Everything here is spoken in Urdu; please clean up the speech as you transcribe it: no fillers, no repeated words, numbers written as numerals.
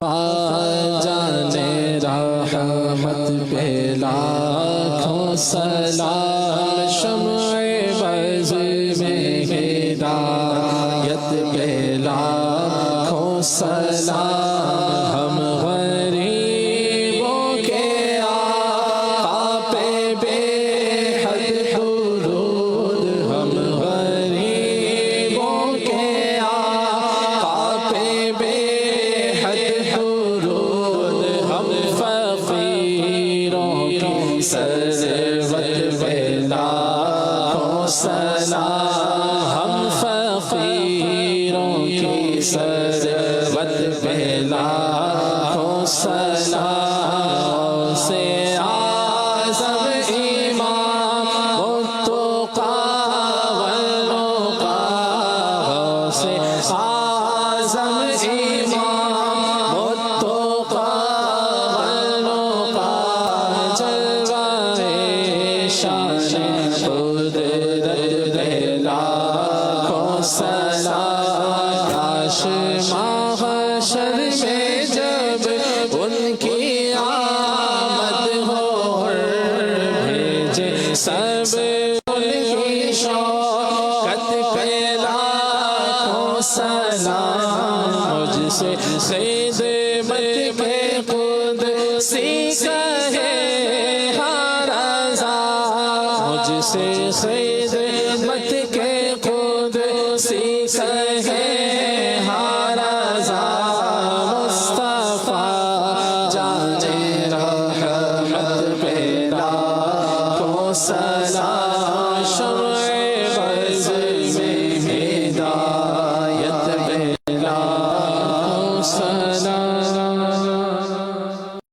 جانے رحمت پہ لاکھوں سلام، شمع بز میں ہدایت پہ لاکھوں سلام، ہم غریبوں کے آقا پہ بے حد درود، ہم غریبوں کے آقا پہ بے سروت پہ لاکھوں سلام، ہم فقیروں کی سروت پہ لاکھوں سلام، سے اعظم امام التقیٰ والنقیٰ، سے اعظم امام التقیٰ والنقیٰ، شان قدرت دے لاکھوں سلام، کاش محشر میں جب ان کی آمد ہو اور بھیجے سب ان کی شوکت پہ لاکھوں سلام، مجھ سے خدمت کے قدسی کہے سے